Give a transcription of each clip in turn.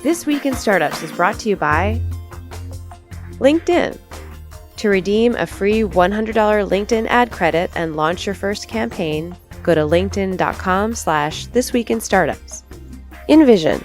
This Week in Startups is brought to you by LinkedIn. To redeem a free $100 LinkedIn ad credit and launch your first campaign, go to linkedin.com/thisweekinstartups. InVision.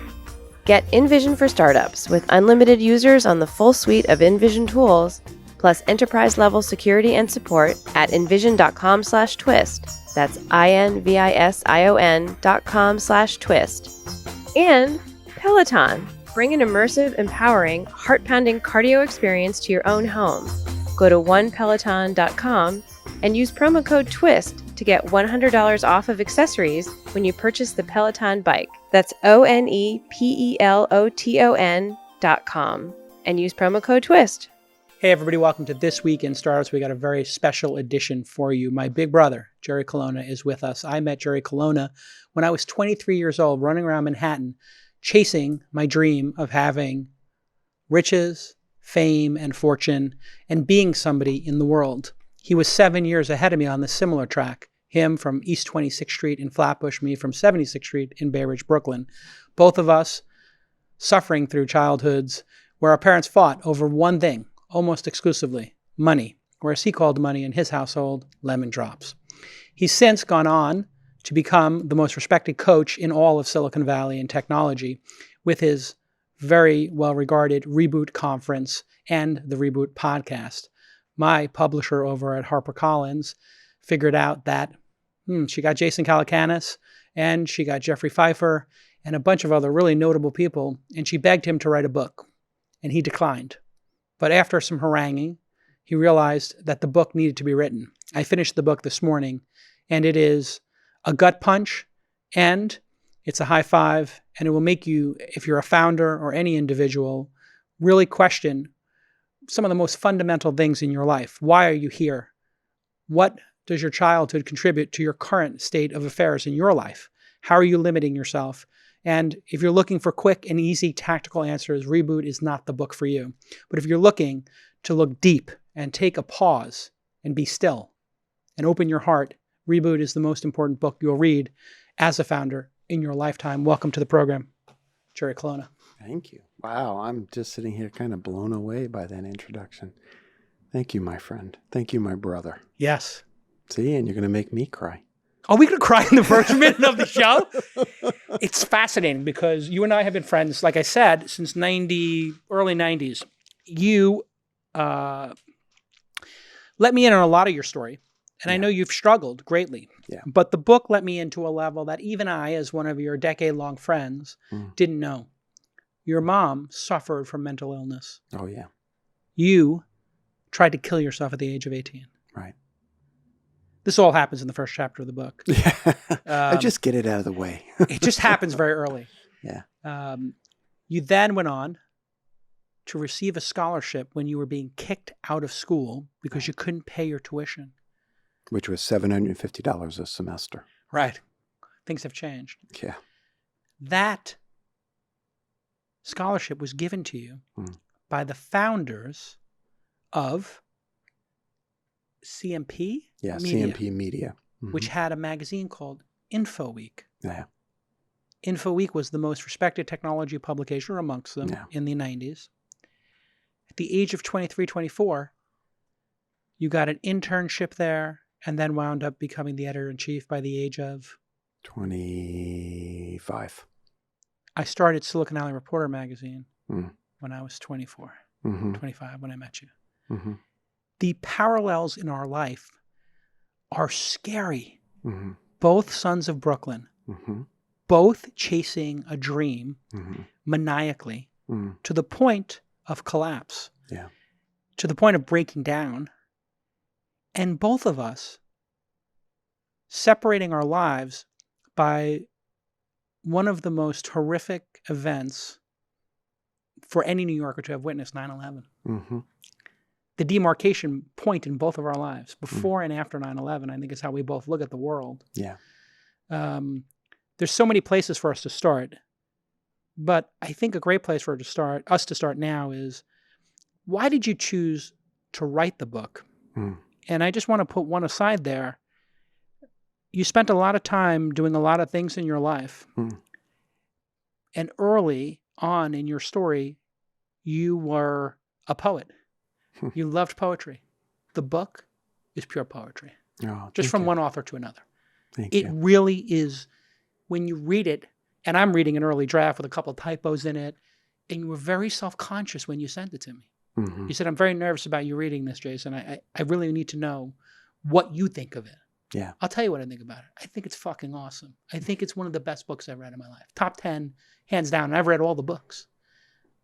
Get InVision for startups with unlimited users on the full suite of InVision tools, plus enterprise-level security and support at invision.com/twist. That's INVISION.com/twist. And Peloton. Bring an immersive, empowering, heart-pounding cardio experience to your own home. Go to onepeloton.com and use promo code TWIST to get $100 off of accessories when you purchase the Peloton bike. That's ONEPELOTON.com and use promo code TWIST. Hey everybody, welcome to This Week in Startups. We got a very special edition for you. My big brother, Jerry Colonna, is with us. I met Jerry Colonna when I was 23 years old, running around Manhattan, chasing my dream of having riches, fame, and fortune, and being somebody in the world. He was 7 years ahead of me on the similar track. Him from East 26th Street in Flatbush, me from 76th Street in Bay Ridge, Brooklyn. Both of us suffering through childhoods where our parents fought over one thing, almost exclusively, money, whereas he called money in his household lemon drops. He's since gone on to become the most respected coach in all of Silicon Valley in technology with his very well-regarded Reboot conference and the Reboot podcast. My publisher over at HarperCollins figured out that she got Jason Calacanis and she got Jeffrey Pfeiffer and a bunch of other really notable people, and she begged him to write a book, and he declined. But after some haranguing, he realized that the book needed to be written. I finished the book this morning, and it is a gut punch, and it's a high five, and it will make you, if you're a founder or any individual, really question some of the most fundamental things in your life. Why are you here? What does your childhood contribute to your current state of affairs in your life? How are you limiting yourself? And if you're looking for quick and easy tactical answers, Reboot is not the book for you. But if you're looking to look deep and take a pause and be still and open your heart, Reboot is the most important book you'll read as a founder in your lifetime. Welcome to the program, Jerry Colonna. Thank you. Wow, I'm just sitting here kind of blown away by that introduction. Thank you, my friend. Thank you, my brother. Yes. See, and you're going to make me cry. Are we going to cry in the first minute of the show? It's fascinating because you and I have been friends, like I said, since early 90s. You let me in on a lot of your story. And I know you've struggled greatly. Yeah. But the book let me into a level that even I, as one of your decade-long friends, didn't know. Your mom suffered from mental illness. Oh, yeah. You tried to kill yourself at the age of 18. Right. This all happens in the first chapter of the book. Yeah. I just get it out of the way. It just happens very early. Yeah. You then went on to receive a scholarship when you were being kicked out of school because you couldn't pay your tuition. Which was $750 a semester. Right. Things have changed. Yeah. That scholarship was given to you by the founders of CMP Yeah, Media, CMP Media. which had a magazine called InfoWeek. Yeah. InfoWeek was the most respected technology publication amongst them in the 90s. At the age of 23, 24, you got an internship there and then wound up becoming the editor-in-chief by the age of 25. I started Silicon Valley Reporter magazine when I was 24, 25 when I met you. The parallels in our life are scary. Both sons of Brooklyn, both chasing a dream maniacally to the point of collapse, to the point of breaking down. And both of us separating our lives by one of the most horrific events for any New Yorker to have witnessed, 9/11. The demarcation point in both of our lives, before and after 9/11, I think is how we both look at the world. Yeah. There's so many places for us to start, but I think a great place for us to start now is, why did you choose to write the book? And I just want to put one aside there. You spent a lot of time doing a lot of things in your life. And early on in your story, you were a poet. You loved poetry. The book is pure poetry. Oh, Just thank from you. one author to another. Thank It you. really is, when you read it, and I'm reading an early draft with a couple of typos in it, and you were very self-conscious when you sent it to me. Mhm. You said, I'm very nervous about you reading this, Jason. I really need to know what you think of it. Yeah. I'll tell you what I think about it. I think it's fucking awesome. I think it's one of the best books I've read in my life. Top 10, hands down. And I've read all the books.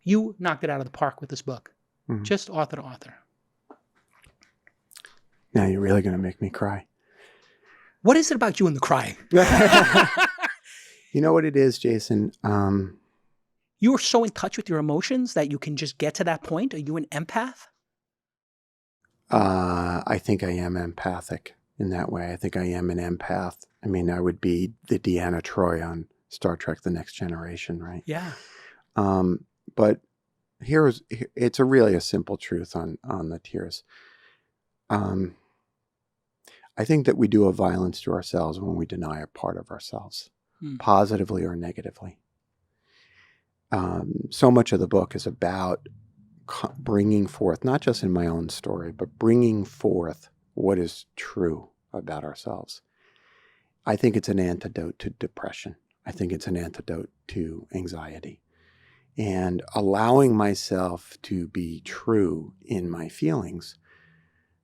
You knocked it out of the park with this book. Mhm. Just author to author. Now you're really going to make me cry. What is it about you and the crying? You know what it is, Jason? You are so in touch with your emotions that you can just get to that point? Are you an empath? I think I am empathic in that way. I think I am an empath. I mean, I would be the Deanna Troi on Star Trek: The Next Generation, right? Yeah. But it's really a simple truth on the tears. I think that we do a violence to ourselves when we deny a part of ourselves, positively or negatively. So much of the book is about bringing forth, not just in my own story, but bringing forth what is true about ourselves. I think it's an antidote to depression. I think it's an antidote to anxiety. And allowing myself to be true in my feelings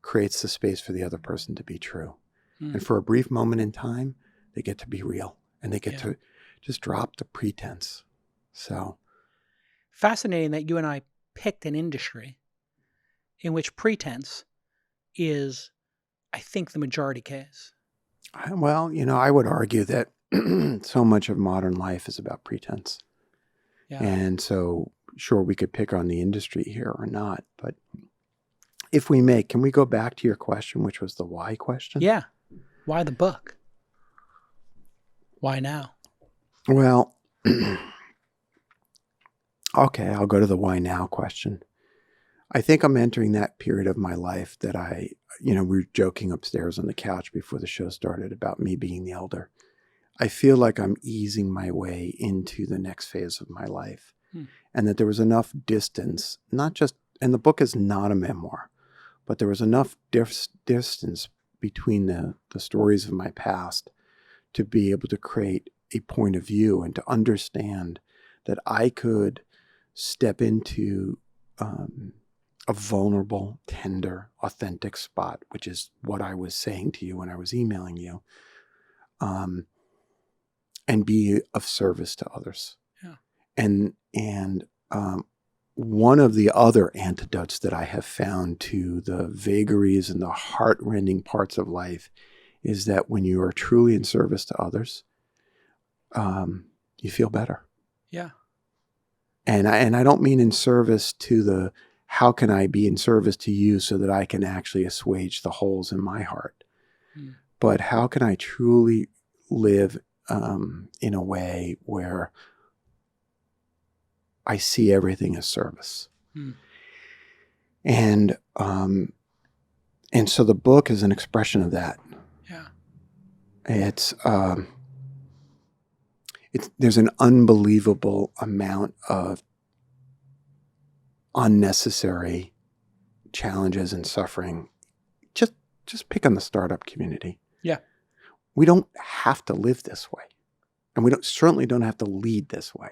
creates the space for the other person to be true. And for a brief moment in time, they get to be real and they get to just drop the pretense. So fascinating that you and I picked an industry in which pretense is, I think, the majority case. Well, I would argue that so much of modern life is about pretense. Yeah. And so, sure, we could pick on the industry here or not, but if we may, can we go back to your question, which was the why question? Yeah. Why the book? Why now? Well, okay, I'll go to the why now question. I think I'm entering that period of my life that we were joking upstairs on the couch before the show started about me being the elder. I feel like I'm easing my way into the next phase of my life, and that there was enough distance, and the book is not a memoir, but there was enough distance between the stories of my past to be able to create a point of view and to understand that I could step into a vulnerable, tender, authentic spot, which is what I was saying to you when I was emailing you, and be of service to others. Yeah. And one of the other antidotes that I have found to the vagaries and the heart-rending parts of life is that when you are truly in service to others, you feel better. Yeah. And I don't mean in service to the, how can I be in service to you so that I can actually assuage the holes in my heart? But how can I truly live in a way where I see everything as service? And so the book is an expression of that. Yeah. There's an unbelievable amount of unnecessary challenges and suffering. Just pick on the startup community. Yeah. We don't have to live this way. And we certainly don't have to lead this way.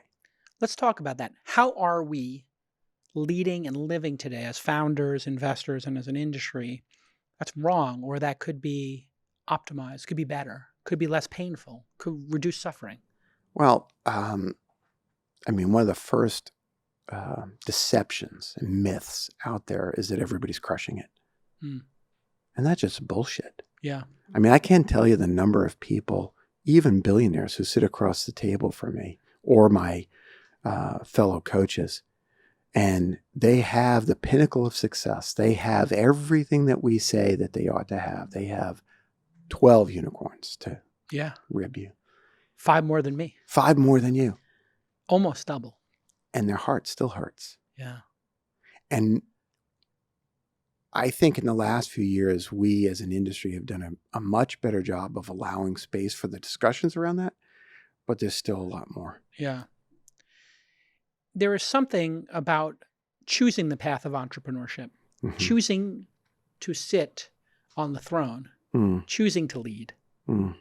Let's talk about that. How are we leading and living today as founders, investors, and as an industry that's wrong, or that could be optimized, could be better, could be less painful, could reduce suffering? Well, one of the first deceptions and myths out there is that everybody's crushing it. And that's just bullshit. Yeah. I can't tell you the number of people, even billionaires, who sit across the table from me or my fellow coaches, and they have the pinnacle of success. They have everything that we say that they ought to have. They have 12 unicorns to rib you. 5 more than me. 5 more than you. Almost double. And their heart still hurts. Yeah. And I think in the last few years, we as an industry have done a much better job of allowing space for the discussions around that, but there's still a lot more. Yeah. there is something about choosing the path of entrepreneurship, Mhm. choosing to sit on the throne, Mm. choosing to lead, Mm.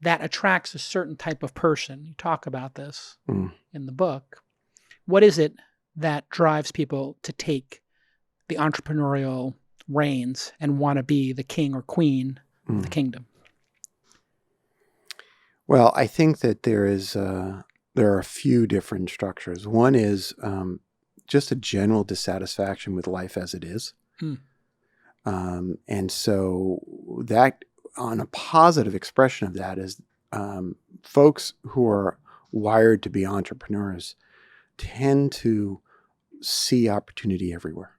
that attracts a certain type of person. You talk about this Mm. in the book. What is it that drives people to take the entrepreneurial reins and want to be the king or queen of the kingdom? Well, I think that there are a few different structures. One is just a general dissatisfaction with life as it is. Mm. And so that, on a positive expression of that, is folks who are wired to be entrepreneurs tend to see opportunity everywhere,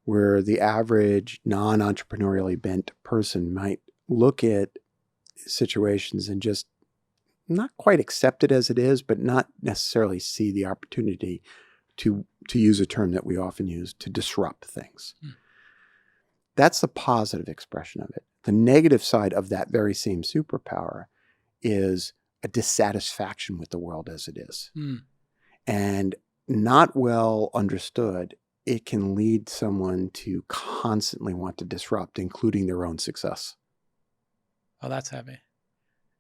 where the average non-entrepreneurially bent person might look at situations and just not quite accept it as it is, but not necessarily see the opportunity to use a term that we often use, to disrupt things. Mm. That's the positive expression of it. The negative side of that very same superpower is a dissatisfaction with the world as it is. Mm. And not well understood, it can lead someone to constantly want to disrupt, including their own success. Oh, that's heavy.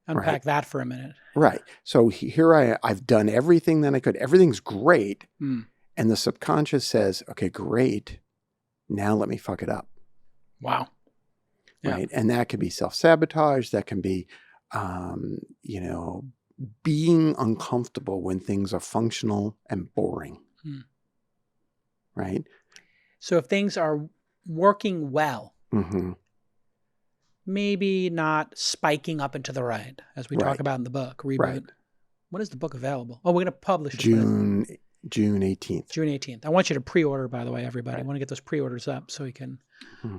Unpack that for a minute. Right. So here I've done everything that I could. Everything's great. Mm. And the subconscious says, okay, great. Now let me fuck it up. Wow. Yeah. Right. And that can be self-sabotage. That can be, being uncomfortable when things are functional and boring. Mm. Right. So if things are working well, mm-hmm. maybe not spiking up and to the right, as we talk about in the book, Reboot. Right. When is the book available? Oh, we're going to publish it. June 18th. June 18th. I want you to pre-order, by the way, everybody. Right. I want to get those pre-orders up so we can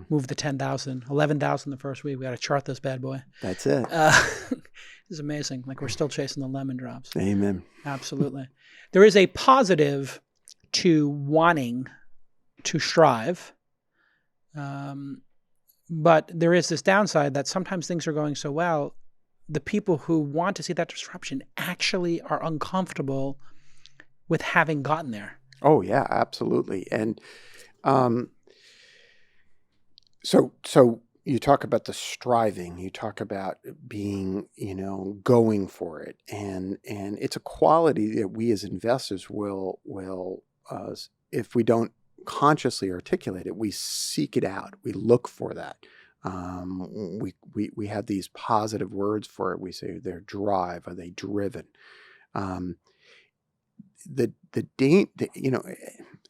move the 10,000, 11,000 the first week. We got to chart this bad boy. That's it. This is amazing. Like, we're still chasing the lemon drops. Amen. Absolutely. There is a positive to wanting to strive. But there is this downside that sometimes things are going so well, the people who want to see that disruption actually are uncomfortable with having gotten there. Oh, yeah, absolutely. And so you talk about the striving, you talk about being, going for it. And it's a quality that we as investors will if we don't consciously articulate it, we seek it out. We look for that. We have these positive words for it. We say their drive. Are they driven? And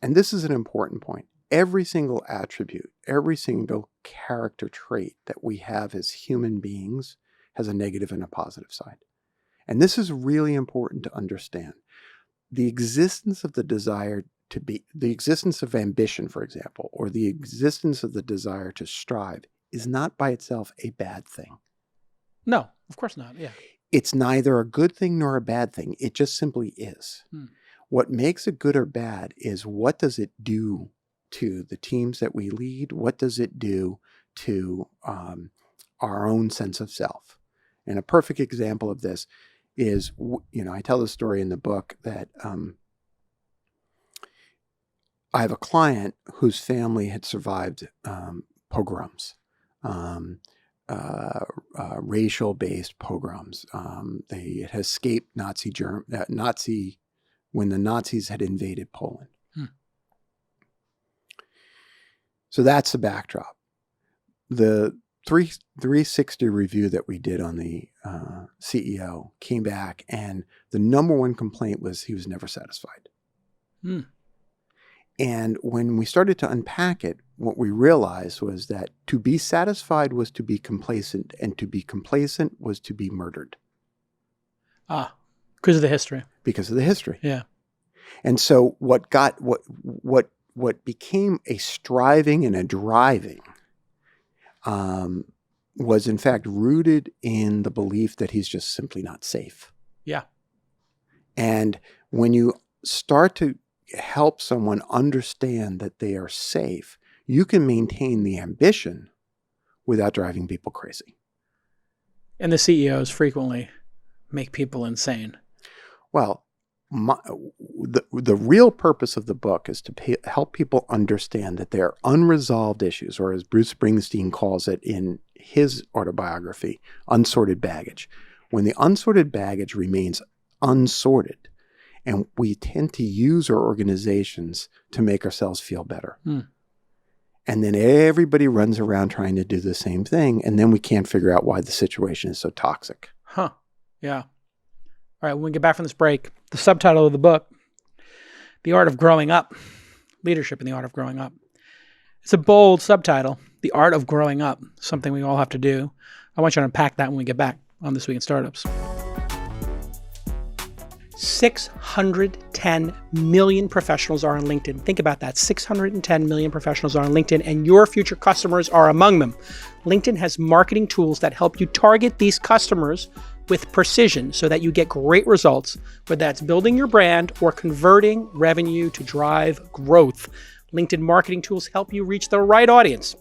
this is an important point. Every single attribute, every single character trait that we have as human beings has a negative and a positive side. And this is really important to understand. The existence of the desire to be, the existence of ambition, for example, or the existence of the desire to strive is not by itself a bad thing. No, of course not. Yeah. It's neither a good thing nor a bad thing. It just simply is. What makes it good or bad is, what does it do to the teams that we lead? What does it do to our own sense of self? And a perfect example of this is, I tell the story in the book that I have a client whose family had survived pogroms, racial-based pogroms. They had escaped Nazi when the Nazis had invaded Poland. So that's the backdrop. The 360 review that we did on the CEO came back, and the number one complaint was he was never satisfied. And when we started to unpack it, what we realized was that to be satisfied was to be complacent, and to be complacent was to be murdered. Because of the history. Because of the history. Yeah. And so what became a striving and a driving was in fact rooted in the belief that he's just simply not safe. Yeah. And when you start to help someone understand that they are safe, you can maintain the ambition without driving people crazy. And the CEOs frequently make people insane. Well, the real purpose of the book is to help people understand that there are unresolved issues, or as Bruce Springsteen calls it in his autobiography, unsorted baggage. When the unsorted baggage remains unsorted, and we tend to use our organizations to make ourselves feel better. And then everybody runs around trying to do the same thing, and then we can't figure out why the situation is so toxic. Huh. Yeah. All right, when we get back from this break, the subtitle of the book, The Art of Growing Up, Leadership in the Art of Growing Up. It's a bold subtitle, The Art of Growing Up, something we all have to do. I want you to unpack that when we get back on This Week in Startups. 610 million professionals are on LinkedIn. Think about that. 610 million professionals are on LinkedIn, and your future customers are among them. LinkedIn has marketing tools that help you target these customers with precision so that you get great results, whether that's building your brand or converting revenue to drive growth. LinkedIn marketing tools help you reach the right audience,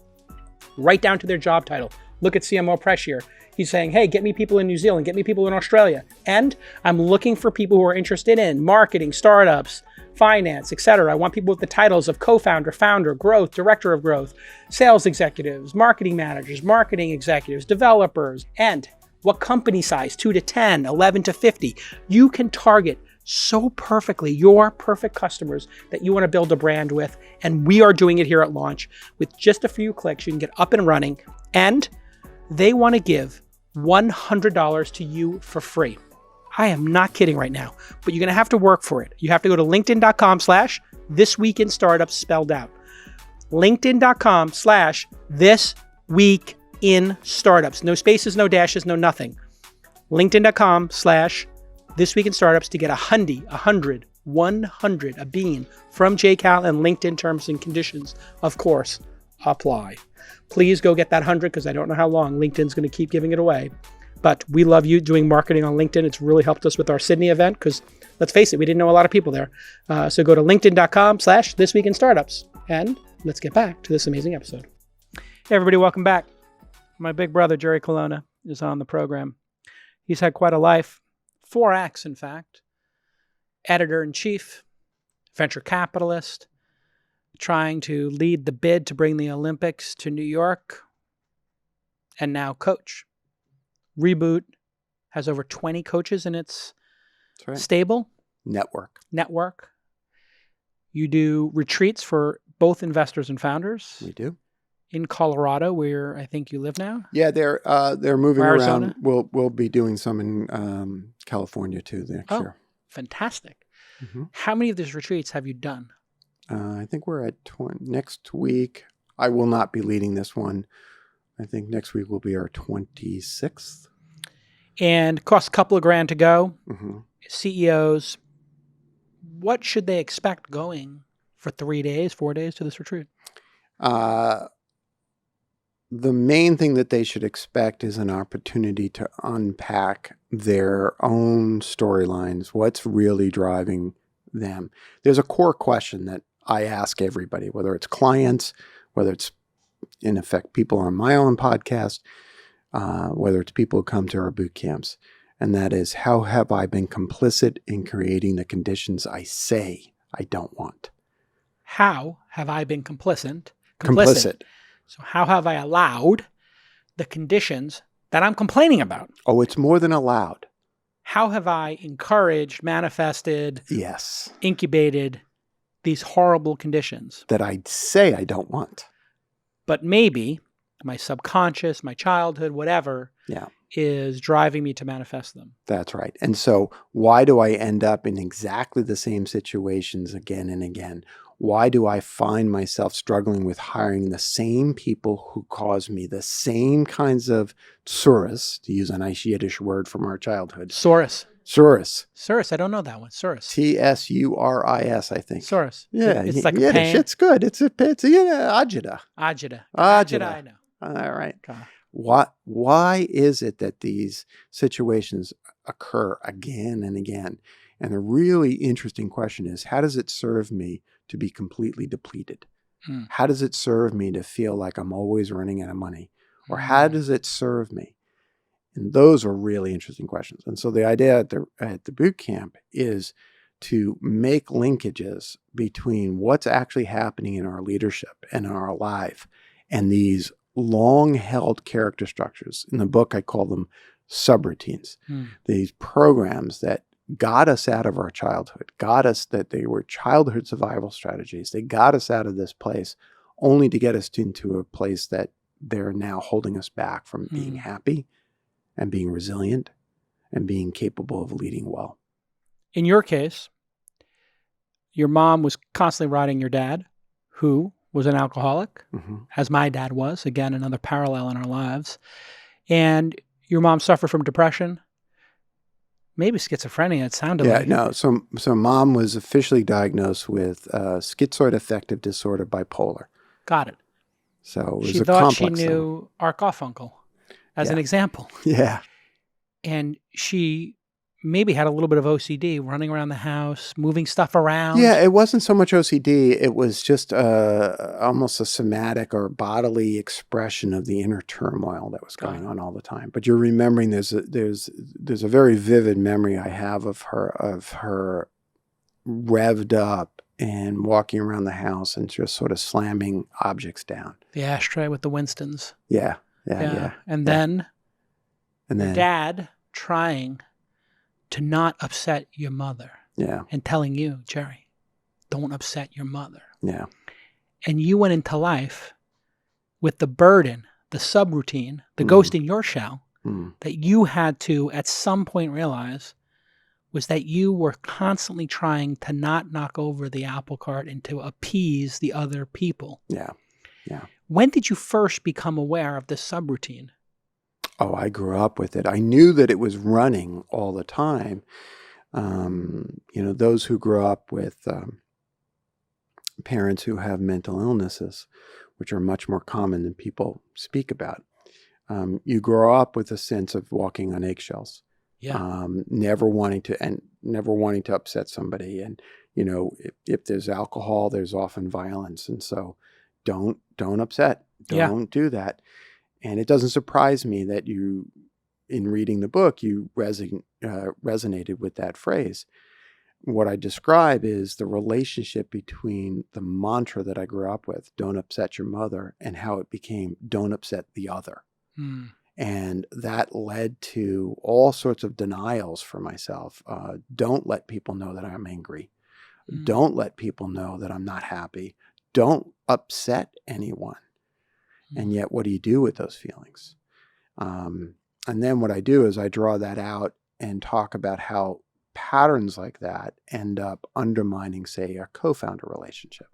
right down to their job title. Look at CMO Press here. He's saying, hey, get me people in New Zealand, get me people in Australia. And I'm looking for people who are interested in marketing, startups, finance, etc. I want people with the titles of co-founder, founder, growth, director of growth, sales executives, marketing managers, marketing executives, developers, and what company size, 2 to 10, 11 to 50. You can target so perfectly your perfect customers that you want to build a brand with. And we are doing it here at Launch. With just a few clicks, you can get up and running. And they want to give $100 to you for free. I am not kidding right now, but you're going to have to work for it. You have to go to linkedin.com/thisweekinstartups spelled out. linkedin.com/thisweekinstartups. No spaces, no dashes, no nothing. linkedin.com/thisweekinstartups to get a bean from JCal, and LinkedIn terms and conditions, of course, apply. Please go get that 100 because I don't know how long LinkedIn's going to keep giving it away. But we love you doing marketing on LinkedIn. It's really helped us with our Sydney event because, let's face it, we didn't know a lot of people there. So go to linkedin.com/thisweekinstartups. And let's get back to this amazing episode. Hey, everybody, welcome back. My big brother, Jerry Colonna, is on the program. He's had quite a life. 4 acts, in fact. Editor-in-chief, venture capitalist, trying to lead the bid to bring the Olympics to New York, and now coach. Reboot has over 20 coaches in its stable. Network. You do retreats for both investors and founders. We do. In Colorado, where I think you live now. Yeah, they're moving Arizona? around. We'll be doing some in California too next year. Fantastic. Mm-hmm. How many of these retreats have you done? I think we're at next week. I will not be leading this one. I think next week will be our 26th. And costs a couple of grand to go. Mm-hmm. CEOs, what should they expect going for 3 days, 4 days to this retreat? The main thing that they should expect is an opportunity to unpack their own storylines. What's really driving them? There's a core question that I ask everybody, whether it's clients, whether it's, in effect, people on my own podcast, whether it's people who come to our boot camps. And that is, how have I been complicit in creating the conditions I say I don't want? How have I been complicit? So how have I allowed the conditions that I'm complaining about? Oh, it's more than allowed. How have I encouraged, manifested, yes, incubated these horrible conditions that I say I don't want? But maybe my subconscious, my childhood, whatever, is driving me to manifest them. That's right. And so why do I end up in exactly the same situations again and again? Why do I find myself struggling with hiring the same people who cause me the same kinds of tsuris, to use a nice Yiddish word from our childhood? Tsuris. I don't know that one. Tsuris. Tsuris, I think. Tsuris. Yeah. It's like Yiddish. a pain. It's good. It's agita. Agita, I know. All right. Okay. Why is it that these situations occur again and again? And the really interesting question is, how does it serve me to be completely depleted? How does it serve me to feel like I'm always running out of money? Or how does it serve me? And those are really interesting questions. And so the idea at the boot camp is to make linkages between what's actually happening in our leadership and in our life and these long-held character structures. In the book, I call them subroutines. These programs that got us out of our childhood, got us, that they were childhood survival strategies. They got us out of this place only to get us into a place that they're now holding us back from being happy and being resilient and being capable of leading well. In your case, your mom was constantly riding your dad, who was an alcoholic, as my dad was, again, another parallel in our lives. And your mom suffered from depression, maybe schizophrenia, it sounded like. Yeah, no. So mom was officially diagnosed with schizoid affective disorder, bipolar. Got it. So it was She a thought complex she knew Art Garfunkel as an example. Yeah. And she maybe had a little bit of OCD, running around the house, moving stuff around. Yeah, it wasn't so much OCD. It was just almost a somatic or bodily expression of the inner turmoil that was going on all the time. But you're remembering there's a very vivid memory I have of her revved up and walking around the house and just sort of slamming objects down. The ashtray with the Winstons. Yeah. And then Dad trying to not upset your mother. Yeah. And telling you, Jerry, don't upset your mother. Yeah. And you went into life with the burden, the subroutine, the ghost in your shell that you had to at some point realize was that you were constantly trying to not knock over the apple cart and to appease the other people. Yeah. When did you first become aware of this subroutine? Oh, I grew up with it. I knew that it was running all the time. Those who grow up with parents who have mental illnesses, which are much more common than people speak about, you grow up with a sense of walking on eggshells. Yeah. Never wanting to upset somebody. And, if there's alcohol, there's often violence. And so don't upset. Don't do that. And it doesn't surprise me that you, in reading the book, you resonated with that phrase. What I describe is the relationship between the mantra that I grew up with, don't upset your mother, and how it became don't upset the other. And that led to all sorts of denials for myself. Don't let people know that I'm angry. Don't let people know that I'm not happy. Don't upset anyone. And yet, what do you do with those feelings? And then what I do is I draw that out and talk about how patterns like that end up undermining, say, a co-founder relationship.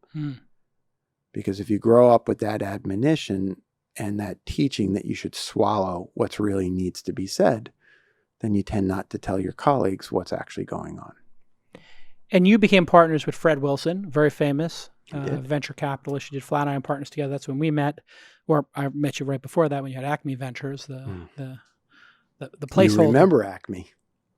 Because if you grow up with that admonition and that teaching that you should swallow what really needs to be said, then you tend not to tell your colleagues what's actually going on. And you became partners with Fred Wilson, very famous venture capitalist. You did Flatiron Partners together. That's when we met. Or I met you right before that when you had Acme Ventures, the placeholder. You remember Acme?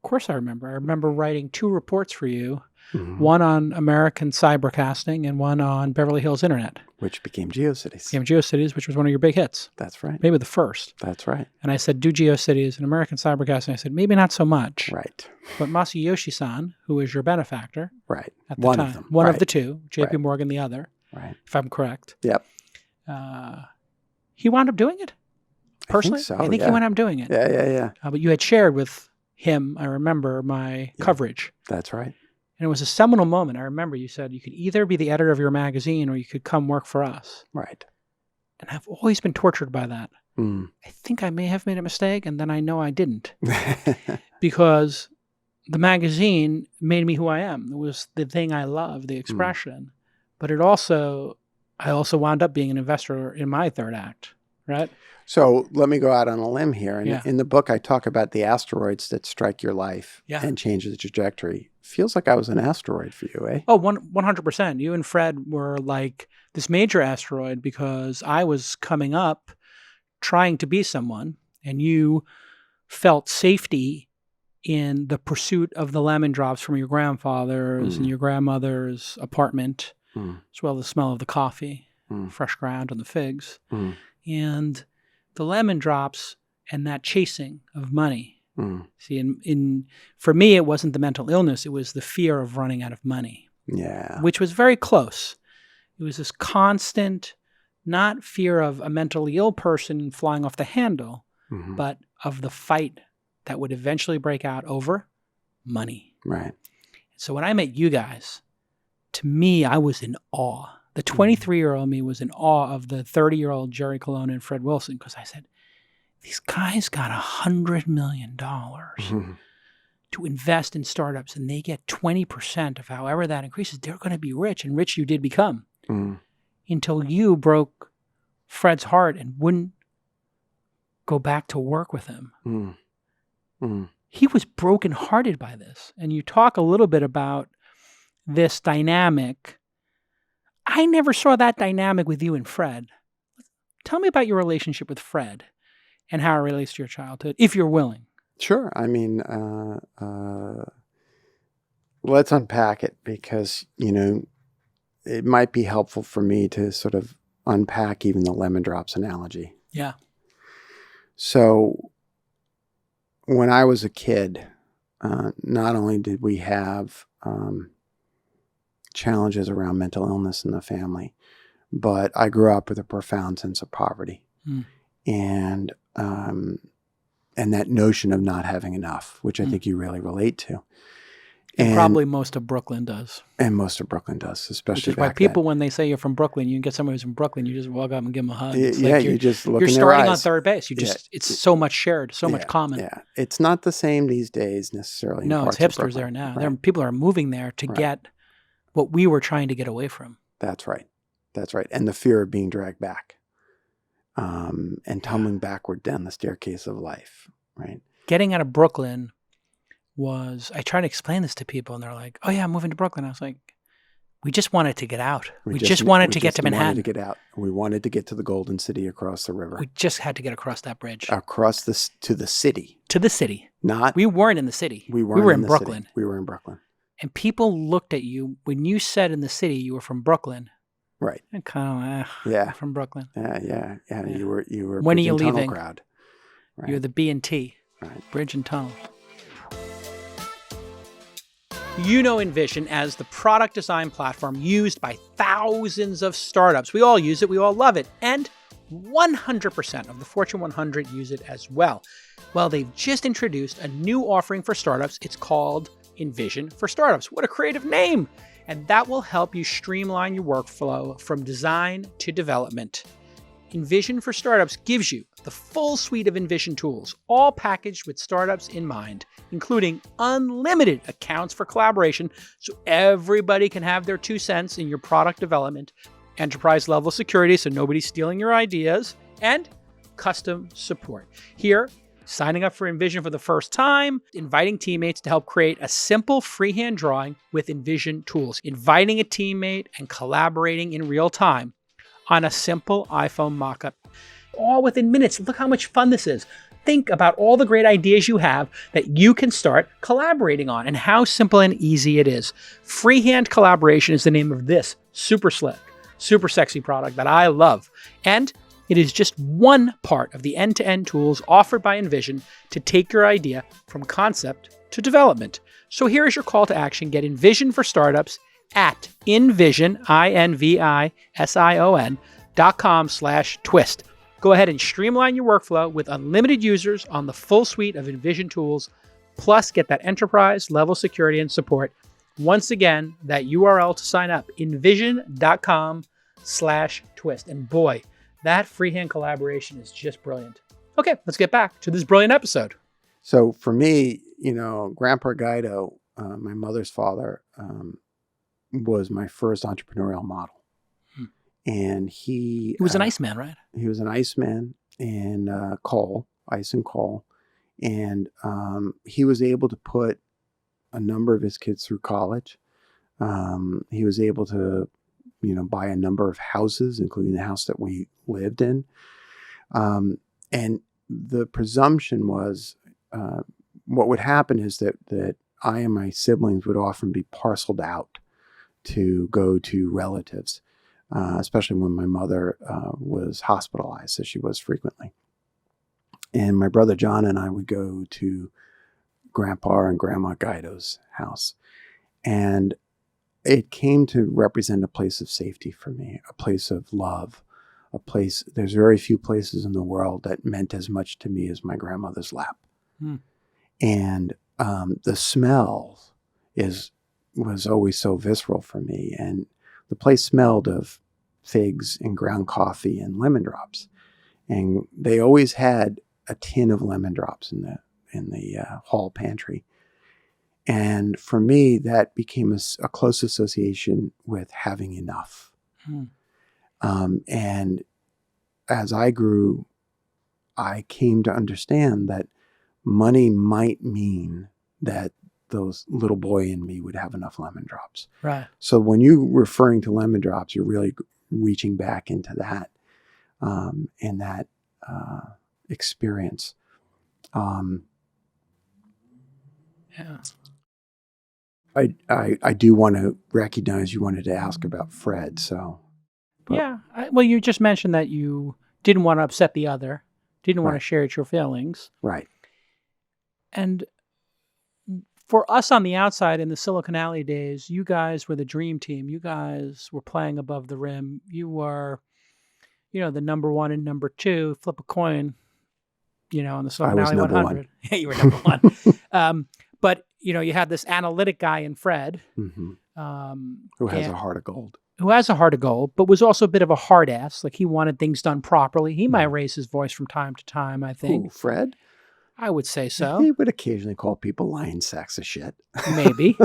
Of course I remember. I remember writing 2 reports for you, one on American cybercasting and one on Beverly Hills Internet. Which became GeoCities. Became GeoCities, which was one of your big hits. That's right. Maybe the first. That's right. And I said, do GeoCities and American cybercasting. I said, maybe not so much. Right. But Masayoshi-san, who is your benefactor. Right. At the One time, of them. One right. of the 2. JP Morgan the other. Right. If I'm correct. Yep. He wound up doing it? Personally? I think he wound up doing it. Yeah. But you had shared with him, I remember, my coverage. That's right. And it was a seminal moment. I remember you said you could either be the editor of your magazine or you could come work for us. Right. And I've always been tortured by that. I think I may have made a mistake, and then I know I didn't. Because the magazine made me who I am. It was the thing I love, the expression. But I also wound up being an investor in my third act, right? So let me go out on a limb here. And Yeah. in the book, I talk about the asteroids that strike your life and change the trajectory. Feels like I was an asteroid for you, eh? Oh, 100%. You and Fred were like this major asteroid because I was coming up trying to be someone, and you felt safety in the pursuit of the lemon drops from your grandfather's and your grandmother's apartment, as well as the smell of the coffee, fresh ground, and the figs. And the lemon drops and that chasing of money See, for me, it wasn't the mental illness. It was the fear of running out of money. Yeah. Which was very close. It was this constant, not fear of a mentally ill person flying off the handle, but of the fight that would eventually break out over money. Right. So when I met you guys, to me, I was in awe. The 23-year-old me was in awe of the 30-year-old Jerry Colonna and Fred Wilson, because I said, these guys got $100 million to invest in startups, and they get 20% of however that increases. They're going to be rich, and rich you did become. Until you broke Fred's heart and wouldn't go back to work with him. He was brokenhearted by this. And you talk a little bit about this dynamic. I never saw that dynamic with you and Fred. Tell me about your relationship with Fred and how it relates to your childhood, if you're willing. Sure. I mean, let's unpack it, because, it might be helpful for me to sort of unpack even the lemon drops analogy. Yeah. So when I was a kid, not only did we have challenges around mental illness in the family, but I grew up with a profound sense of poverty. And that notion of not having enough, which I think you really relate to. And probably most of Brooklyn does. And most of Brooklyn does, especially Which is why people, when they say you're from Brooklyn, you can get somebody who's from Brooklyn, you just walk up and give them a hug. You just look in their You're starting eyes. on third base. It's so much shared, so much common. Yeah, it's not the same these days necessarily. No, it's hipsters there now. Right. People are moving there to get what we were trying to get away from. That's right. And the fear of being dragged back, and tumbling backward down the staircase of life. Right. Getting out of Brooklyn I tried to explain this to people, and they're like, oh yeah, I'm moving to Brooklyn. I was like, we just wanted to get out. We just wanted to get to Manhattan. We wanted to get out. We wanted to get to the Golden City across the river. We just had to get across that bridge. Across to the city. To the city. We weren't in the city. We were in Brooklyn. City. We were in Brooklyn. And people looked at you when you said in the city you were from Brooklyn. Right. And kind of, I'm from Brooklyn. Yeah. You were. When are you tunnel leaving? Crowd. Right. You're the B&T. Right. Bridge and tunnel. You know Envision as the product design platform used by thousands of startups. We all use it. We all love it. And 100% of the Fortune 100 use it as well. Well, they've just introduced a new offering for startups. It's called Envision for Startups. What a creative name! And that will help you streamline your workflow from design to development. Envision for Startups gives you the full suite of Envision tools, all packaged with startups in mind, including unlimited accounts for collaboration so everybody can have their 2 cents in your product development, enterprise-level security so nobody's stealing your ideas, and custom support. Here, signing up for Envision for the first time, inviting teammates to help create a simple freehand drawing with Envision tools, inviting a teammate and collaborating in real time on a simple iPhone mockup, all within minutes. Look how much fun this is. Think about all the great ideas you have that you can start collaborating on and how simple and easy it is. Freehand collaboration is the name of this super slick, super sexy product that I love. And it is just one part of the end-to-end tools offered by Envision to take your idea from concept to development. So here is your call to action. Get Envision for Startups at Envision, INVISION.com/twist. Go ahead and streamline your workflow with unlimited users on the full suite of Envision tools, plus get that enterprise level security and support. Once again, that URL to sign up, envision.com/twist. And boy, that freehand collaboration is just brilliant. Okay, let's get back to this brilliant episode. So for me, Grandpa Guido, my mother's father, was my first entrepreneurial model. And he was an Iceman, right? He was an Iceman in ice and coal. And he was able to put a number of his kids through college. He was able to, buy a number of houses, including the house that we lived in. And the presumption was what would happen is that I and my siblings would often be parceled out to go to relatives, especially when my mother was hospitalized, as she was frequently. And my brother John and I would go to Grandpa and Grandma Guido's house. And it came to represent a place of safety for me, a place of love, a place. There's very few places in the world that meant as much to me as my grandmother's lap. And the smell was always so visceral for me. And the place smelled of figs and ground coffee and lemon drops. And they always had a tin of lemon drops in the hall pantry. And for me, that became a close association with having enough. And as I grew, I came to understand that money might mean that those little boy in me would have enough lemon drops. Right. So when you're referring to lemon drops, you're really reaching back into that and that experience. Yeah. I do want to recognize you wanted to ask about Fred. So, Yeah. Well, you just mentioned that you didn't want to upset the other, didn't want to Right. share your feelings. right. And for us on the outside in the Silicon Alley days, you guys were the dream team. You guys were playing above the rim. You were, the number one and number two, flip a coin, on the Silicon was Alley number 100. Yeah, you were number one. But, you had this analytic guy in Fred. Mm-hmm. Who Who has a heart of gold. Who has a heart of gold, but was also a bit of a hard ass. Like he wanted things done properly. He might raise his voice from time to time, I think. Who, Fred? I would say so. He would occasionally call people lying sacks of shit. Maybe.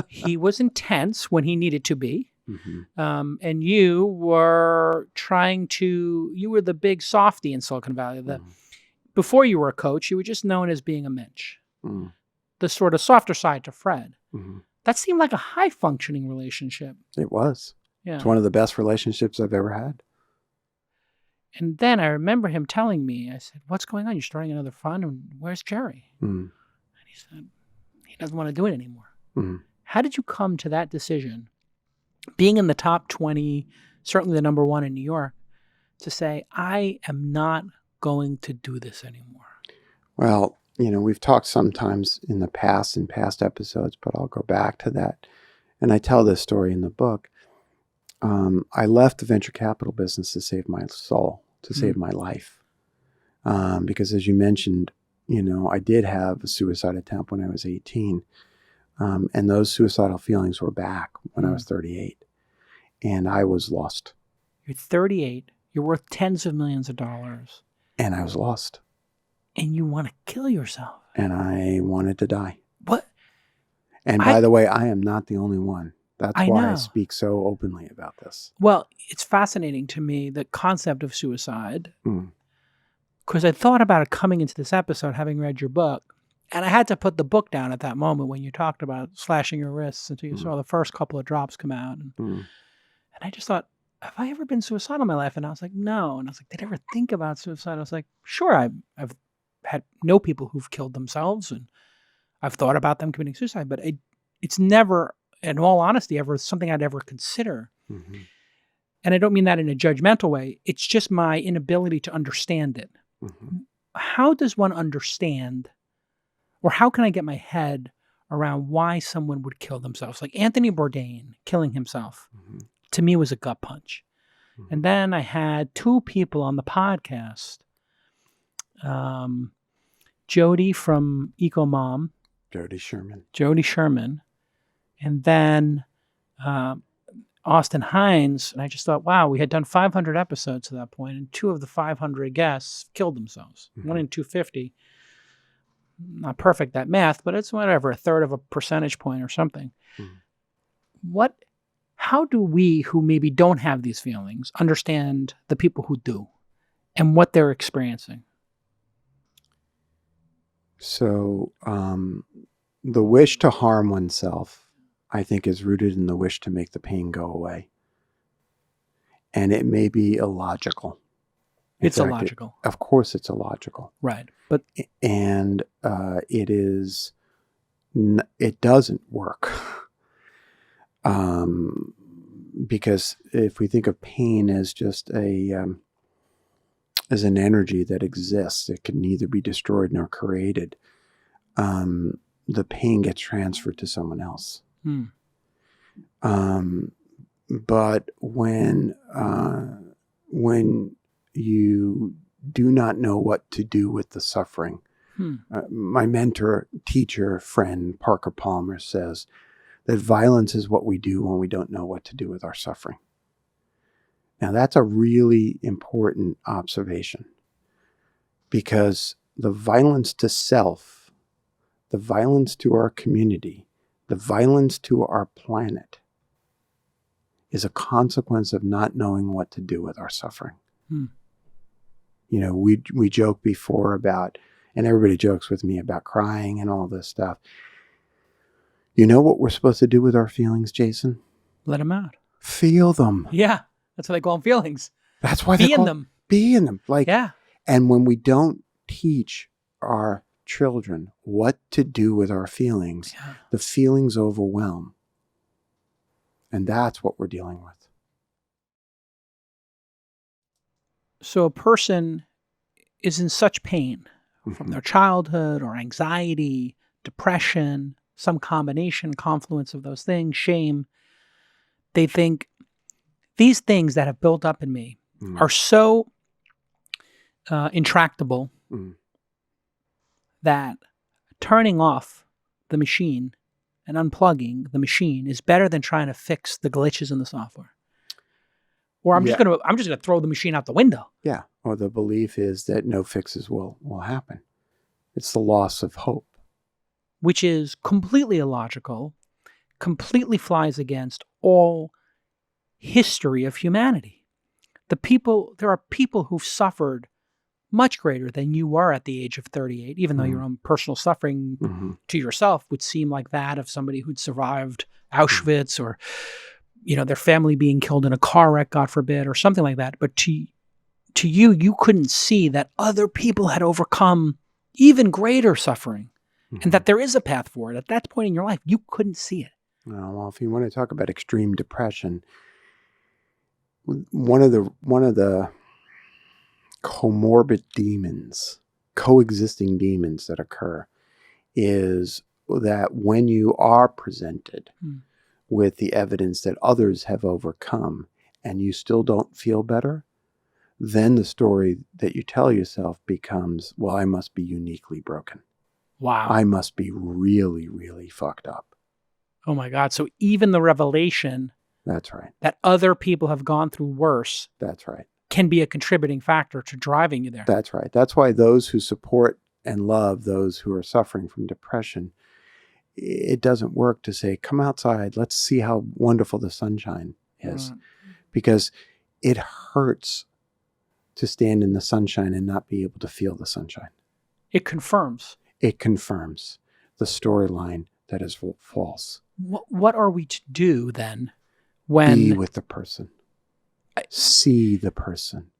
He was intense when he needed to be. Mm-hmm. And you were you were the big softy in Silicon Valley. Before you were a coach, you were just known as being a mensch. Mm. The sort of softer side to Fred. Mm-hmm. That seemed like a high functioning relationship. It was. Yeah. It's one of the best relationships I've ever had. And then I remember him telling me, I said, "What's going on? You're starting another fund? And where's Jerry?" Mm. And he said, he doesn't want to do it anymore. Mm. How did you come to that decision, being in the top 20, certainly the number one in New York, to say, I am not going to do this anymore? Well, we've talked sometimes in the past, in past episodes, but I'll go back to that. And I tell this story in the book. I left the venture capital business to save my soul, to save my life. Because as you mentioned, I did have a suicide attempt when I was 18. And those suicidal feelings were back when I was 38. And I was lost. You're 38. You're worth tens of millions of dollars. And I was lost. And you want to kill yourself. And I wanted to die. What? And by the way, I am not the only one. That's I why know. I speak so openly about this. Well, it's fascinating to me, the concept of suicide, Mm. because I thought about it coming into this episode, having read your book. And I had to put the book down at that moment when you talked about slashing your wrists until you saw the first couple of drops come out. And I just thought, have I ever been suicidal in my life? And I was like, no. And I was like, did I ever think about suicide? I was like, sure, I've know people who've killed themselves, and I've thought about them committing suicide, but it's never, in all honesty, ever something I'd ever consider. Mm-hmm. And I don't mean that in a judgmental way. It's just my inability to understand it. Mm-hmm. How does one understand, or how can I get my head around why someone would kill themselves? Like Anthony Bourdain killing himself, to me, was a gut punch. Mm-hmm. And then I had two people on the podcast, Jody from EcoMom. Jody Sherman. And then Austin Hines. And I just thought, wow, we had done 500 episodes to that point, and 2 of the 500 guests killed themselves. 1 in 250. Not perfect, that math, but it's whatever, a third of a percentage point or something. How do we, who maybe don't have these feelings, understand the people who do and what they're experiencing? So the wish to harm oneself, I think, is rooted in the wish to make the pain go away. And it may be illogical. It's illogical. Of course it's illogical. Right. But And it doesn't work. Because if we think of pain as just as an energy that exists, it can neither be destroyed nor created. the pain gets transferred to someone else. Hmm. But when you do not know what to do with the suffering, my mentor, teacher, friend, Parker Palmer says that violence is what we do when we don't know what to do with our suffering. Now, that's a really important observation, because the violence to self, the violence to our community, the violence to our planet is a consequence of not knowing what to do with our suffering. You know, we joked before about, and everybody jokes with me about crying and all this stuff. You know what we're supposed to do with our feelings, Jason? Let them out. Feel them. Yeah. That's what they call them, feelings. That's why Be in them. Be in them. Like, yeah. And when we don't teach our children what to do with our feelings, the feelings overwhelm. And that's what we're dealing with. So a person is in such pain from their childhood or anxiety, depression, some combination, confluence of those things, shame. They think these things that have built up in me are so intractable that turning off the machine and unplugging the machine is better than trying to fix the glitches in the software. Or I'm just gonna throw the machine out the window. Yeah. Or the belief is that no fixes will happen. It's the loss of hope. Which is completely illogical, completely flies against all history of humanity. There are people who've suffered much greater than you were at the age of 38, even though your own personal suffering to yourself would seem like that of somebody who'd survived Auschwitz or, you know, their family being killed in a car wreck, God forbid, or something like that. But to you, you couldn't see that other people had overcome even greater suffering and that there is a path forward. At that point in your life, you couldn't see it. Well, if you want to talk about extreme depression, one of the comorbid demons, coexisting demons that occur is that when you are presented with the evidence that others have overcome and you still don't feel better, then the story that you tell yourself becomes, well, I must be uniquely broken. Wow. I must be really, really fucked up. Oh my God. So even the revelation That's right. that other people have gone through worse That's right. can be a contributing factor to driving you there. That's right. That's why those who support and love those who are suffering from depression, it doesn't work to say, come outside, let's see how wonderful the sunshine is. Because it hurts to stand in the sunshine and not be able to feel the sunshine. It confirms. It confirms the storyline that is false. What are we to do then when... Be with the person. See the person.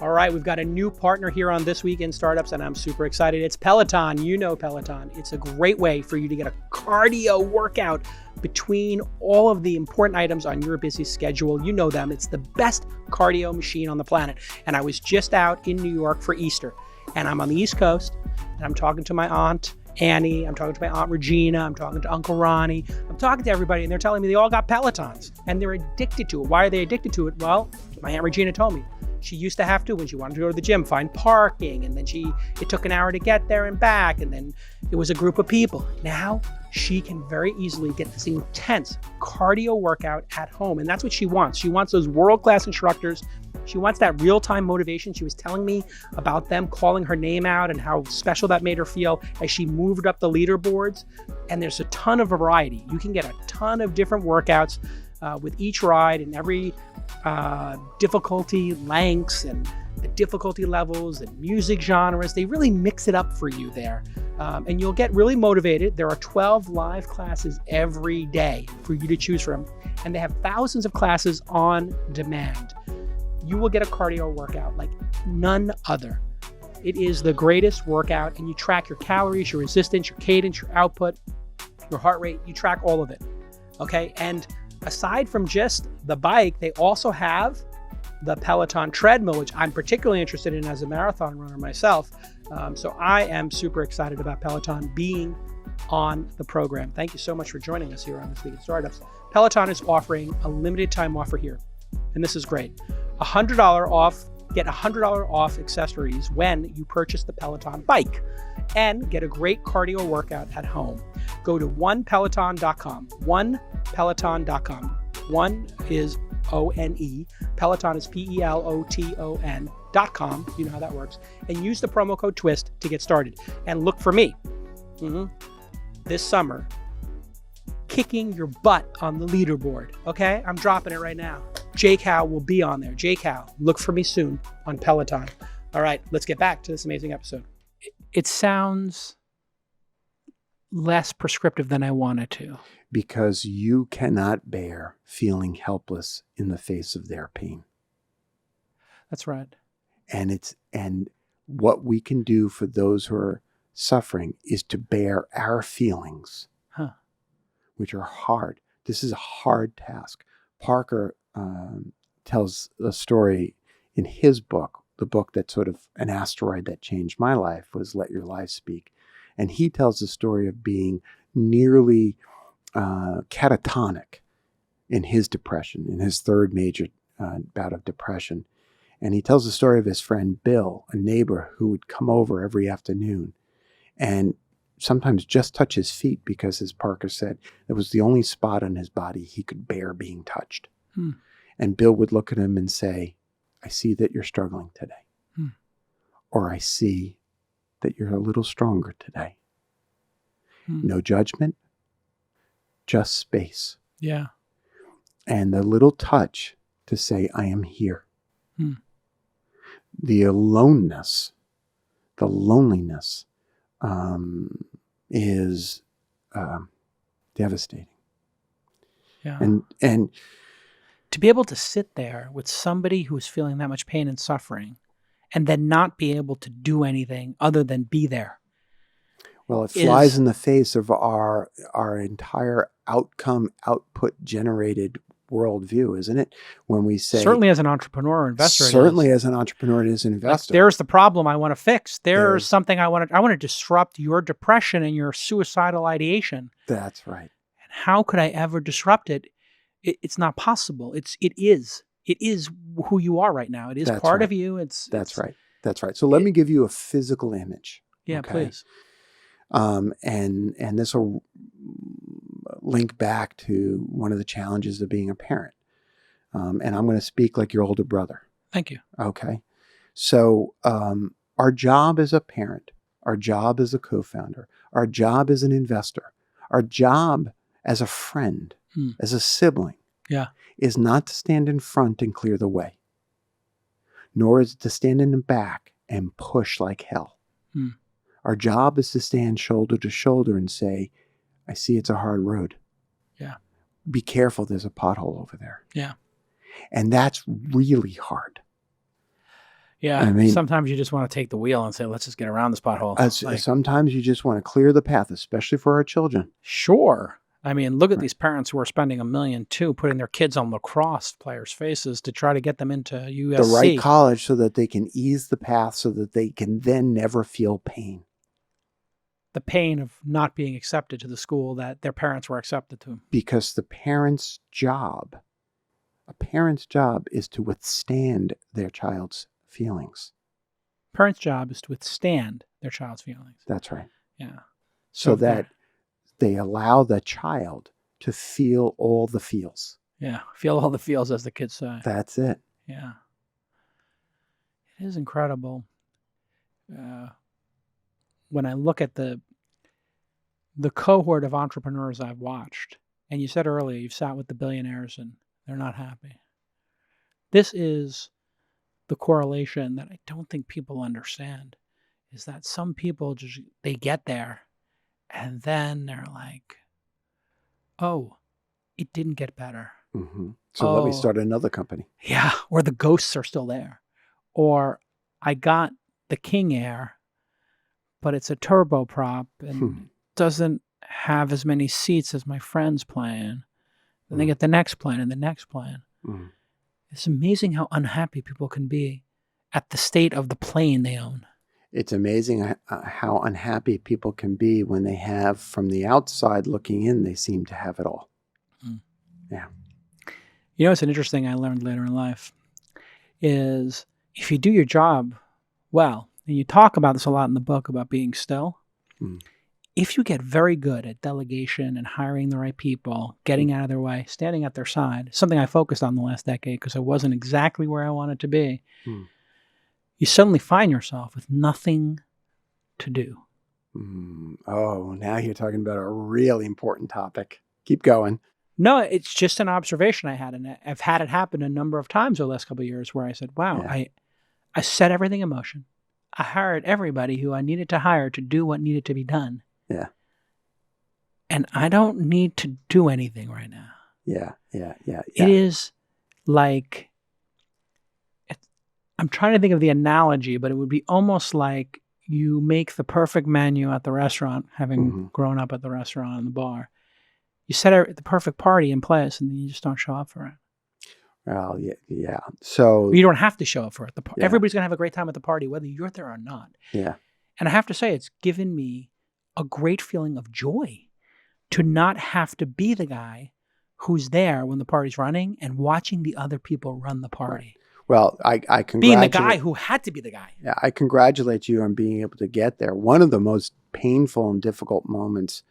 All right, we've got a new partner here on This Week in Startups, and I'm super excited. It's Peloton. You know Peloton. It's a great way for you to get a cardio workout between all of the important items on your busy schedule. You know them. It's the best cardio machine on the planet. And I was just out in New York for Easter, and I'm on the East Coast, and I'm talking to my aunt Annie, I'm talking to my Aunt Regina, I'm talking to Uncle Ronnie, I'm talking to everybody, and they're telling me they all got Pelotons, and they're addicted to it. Why are they addicted to it? Well, my Aunt Regina told me. She used to have to, when she wanted to go to the gym, find parking, and then it took an hour to get there and back, and then it was a group of people. Now, she can very easily get this intense cardio workout at home, and that's what she wants. She wants those world-class instructors. She wants that real-time motivation. She was telling me about them calling her name out and how special that made her feel as she moved up the leaderboards, and there's a ton of variety. You can get a ton of different workouts with each ride and every difficulty lengths and the difficulty levels and music genres. They really mix it up for you there. And you'll get really motivated. There are 12 live classes every day for you to choose from. And they have thousands of classes on demand. You will get a cardio workout like none other. It is the greatest workout, and you track your calories, your resistance, your cadence, your output, your heart rate. You track all of it. Okay. And aside from just the bike, they also have the Peloton treadmill, which I'm particularly interested in as a marathon runner myself. So I am super excited about Peloton being on the program. Thank you so much for joining us here on This Week in Startups. Peloton is offering a limited time offer here, and this is great. $100 off. Get $100 off accessories when you purchase the Peloton bike and get a great cardio workout at home. Go to onepeloton.com. Onepeloton.com. One is O-N-E. Peloton is Peloton.com. You know how that works. And use the promo code TWIST to get started. And look for me this summer kicking your butt on the leaderboard. Okay? I'm dropping it right now. Jake Howe will be on there. Jake Howe, look for me soon on Peloton. All right, let's get back to this amazing episode. It sounds less prescriptive than I wanted to. Because you cannot bear feeling helpless in the face of their pain. That's right. And what we can do for those who are suffering is to bear our feelings, which are hard. This is a hard task. Parker tells a story in his book, the book that sort of an asteroid that changed my life was Let Your Life Speak. And he tells the story of being nearly catatonic in his depression, in his third major bout of depression. And he tells the story of his friend Bill, a neighbor who would come over every afternoon and sometimes just touch his feet because, as Parker said, it was the only spot on his body he could bear being touched. And Bill would look at him and say, I see that you're struggling today. Or I see that you're a little stronger today. No judgment, just space. Yeah. And the little touch to say, I am here. The aloneness, the loneliness is devastating. Yeah. And to be able to sit there with somebody who is feeling that much pain and suffering and then not be able to do anything other than be there. Well, it flies in the face of our entire output generated worldview, isn't it? When we say certainly as an entrepreneur or investor, as an entrepreneur, it is an investor. Like, there's the problem I want to fix. There's something I want to disrupt your depression and your suicidal ideation. That's right. And how could I ever disrupt it? It's not possible. It is who you are right now. It is part of you. That's right. So let me give you a physical image. Yeah, okay? Please. And this will link back to one of the challenges of being a parent. And I'm going to speak like your older brother. Thank you. Okay. So our job as a parent, our job as a co-founder, our job as an investor, our job as a friend, as a sibling, is not to stand in front and clear the way, nor is it to stand in the back and push like hell. Our job is to stand shoulder to shoulder and say, I see it's a hard road. Yeah. Be careful, there's a pothole over there. Yeah. And that's really hard. Yeah. I mean, sometimes you just want to take the wheel and say, let's just get around this pothole. Sometimes you just want to clear the path, especially for our children. Sure. I mean, look at these parents who are spending $1 million too, putting their kids on lacrosse players' faces to try to get them into USC. The right college so that they can ease the path so that they can then never feel pain. The pain of not being accepted to the school that their parents were accepted to. Because a parent's job is to withstand their child's feelings. Parents' job is to withstand their child's feelings. That's right. Yeah. So that they allow the child to feel all the feels. Yeah. Feel all the feels, as the kids say. That's it. Yeah. It is incredible. When I look at the cohort of entrepreneurs I've watched, and you said earlier you've sat with the billionaires and they're not happy. This is the correlation that I don't think people understand, is that some people they get there and then they're like, oh, it didn't get better. So let me start another company. Yeah. Or the ghosts are still there. Or I got the King Air, but it's a turboprop and doesn't have as many seats as my friend's plane. Then they get the next plane and the next plane. It's amazing how unhappy people can be at the state of the plane they own. It's amazing how unhappy people can be when they have, from the outside looking in, they seem to have it all. Mm. Yeah. You know, it's an interesting I learned later in life is if you do your job well, and you talk about this a lot in the book about being still, if you get very good at delegation and hiring the right people, getting out of their way, standing at their side, something I focused on the last decade because I wasn't exactly where I wanted to be, you suddenly find yourself with nothing to do. Oh, now you're talking about a really important topic. Keep going. No, it's just an observation I had, and I've had it happen a number of times over the last couple of years where I said, wow, I set everything in motion. I hired everybody who I needed to hire to do what needed to be done. Yeah. And I don't need to do anything right now. Yeah. It is like, I'm trying to think of the analogy, but it would be almost like you make the perfect menu at the restaurant, having grown up at the restaurant and the bar. You set the perfect party in place, and then you just don't show up for it. Well, yeah. So you don't have to show up for it. Everybody's going to have a great time at the party, whether you're there or not. Yeah. And I have to say, it's given me a great feeling of joy to not have to be the guy who's there when the party's running and watching the other people run the party. Right. Well, I congratulate being the guy who had to be the guy. Yeah, I congratulate you on being able to get there. One of the most painful and difficult moments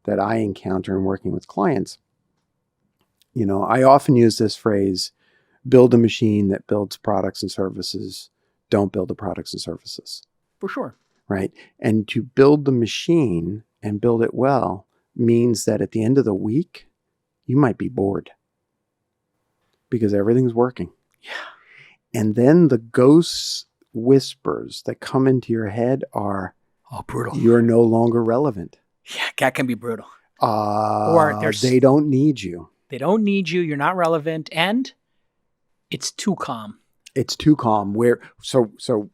that I encounter in working with clients, you know, I often use this phrase, build a machine that builds products and services. Don't build the products and services. For sure. Right. And to build the machine and build it well means that at the end of the week, you might be bored because everything's working. Yeah. And then the ghost whispers that come into your head are, brutal. You're no longer relevant. Yeah, that can be brutal. Or they don't need you. They don't need you. You're not relevant. And it's too calm. It's too calm. So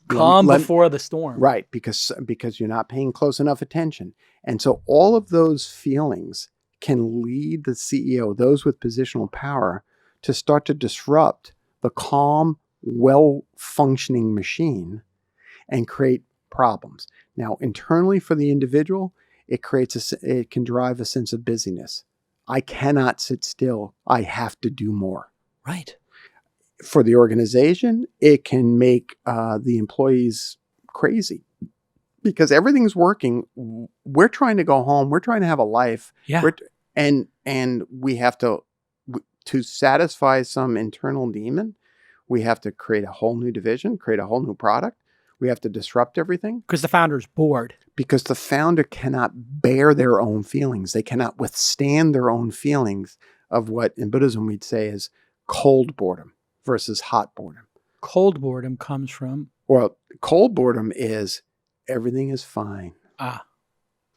calm before the storm. Right. Because you're not paying close enough attention. And so all of those feelings can lead the CEO, those with positional power, to start to disrupt the calm, well-functioning machine and create problems. Now, internally for the individual, it can drive a sense of busyness. I cannot sit still. I have to do more. Right. For the organization, it can make the employees crazy because everything's working. We're trying to go home. We're trying to have a life. Yeah. And we have to satisfy some internal demon. We have to create a whole new division, create a whole new product. We have to disrupt everything. Because the founder's bored. Because the founder cannot bear their own feelings. They cannot withstand their own feelings of what in Buddhism we'd say is cold boredom versus hot boredom. Cold boredom comes from? Well, cold boredom is everything is fine.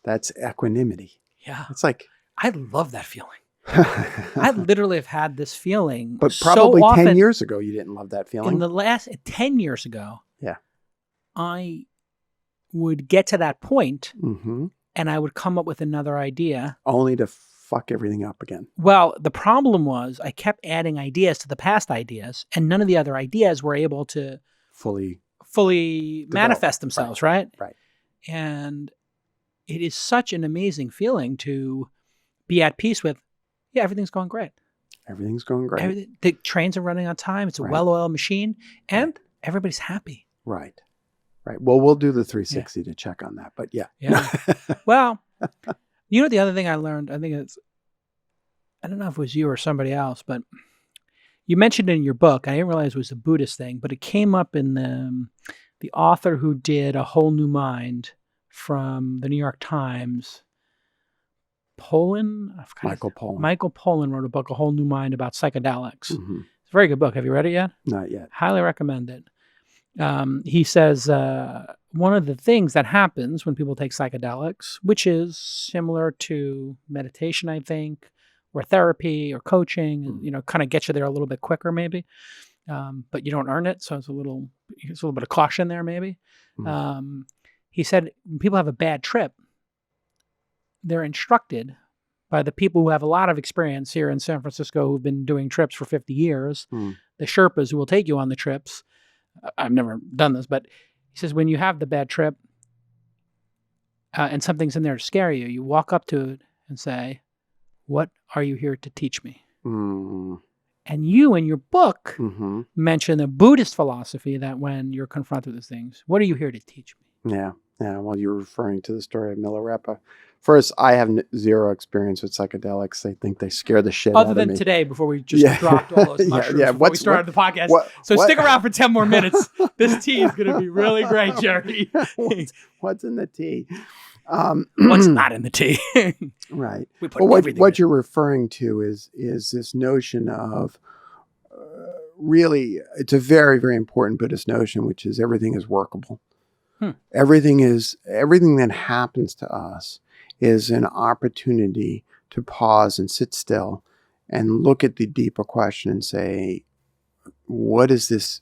That's equanimity. Yeah. It's like, I love that feeling. I literally have had this feeling. But probably so often, 10 years ago, you didn't love that feeling. In the last 10 years ago, yeah, I would get to that point and I would come up with another idea. Only to fuck everything up again. Well, the problem was I kept adding ideas to the past ideas and none of the other ideas were able to fully manifest themselves, right? Right. And it is such an amazing feeling to be at peace with, yeah, everything's going great. Everything's going great. The trains are running on time. It's a well-oiled machine and everybody's happy. Right. Right. Well, we'll do the 360 to check on that, but yeah. Well, you know, the other thing I learned, I don't know if it was you or somebody else, but you mentioned it in your book. I didn't realize it was a Buddhist thing, but it came up in the author who did A Whole New Mind from the New York Times, Michael Pollan wrote a book, A Whole New Mind, about psychedelics. It's a very good book. Have you read it yet? Not yet. Highly recommend it. He says one of the things that happens when people take psychedelics, which is similar to meditation, I think, or therapy or coaching, you know, kind of get you there a little bit quicker maybe, but you don't earn it. So it's a little bit of caution there maybe. He said when people have a bad trip, they're instructed by the people who have a lot of experience here in San Francisco who've been doing trips for 50 years, the Sherpas who will take you on the trips. I've never done this, but he says when you have the bad trip and something's in there to scare you, you walk up to it and say, "What are you here to teach me?" And you, in your book, mention a Buddhist philosophy that when you're confronted with things, what are you here to teach me? Yeah. Well, you're referring to the story of Milarepa. First, I have zero experience with psychedelics. I think they scare the shit out of me. Other than today, before we just dropped all those mushrooms before we started the podcast. So stick around for 10 more minutes. This tea is going to be really great, Jerry. What's in the tea? What's not in the tea? Right. What you're referring to is this notion of really, it's a very, very important Buddhist notion, which is everything is workable. Everything that happens to us is an opportunity to pause and sit still and look at the deeper question and say, what is this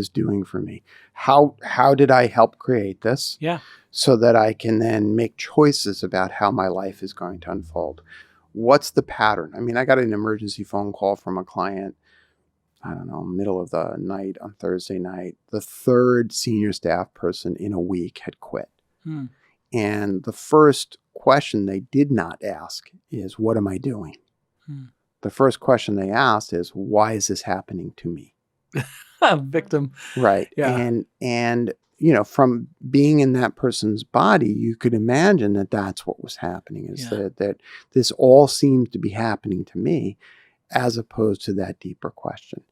doing for me? How did I help create this? Yeah. So that I can then make choices about how my life is going to unfold. What's the pattern? I mean, I got an emergency phone call from a client, I don't know, middle of the night on Thursday night. The third senior staff person in a week had quit. And the first question they did not ask is, what am I doing? The first question they asked is, why is this happening to me? Victim. Right. Yeah. And from being in that person's body, you could imagine that that's what was happening, is that this all seemed to be happening to me, as opposed to that deeper question.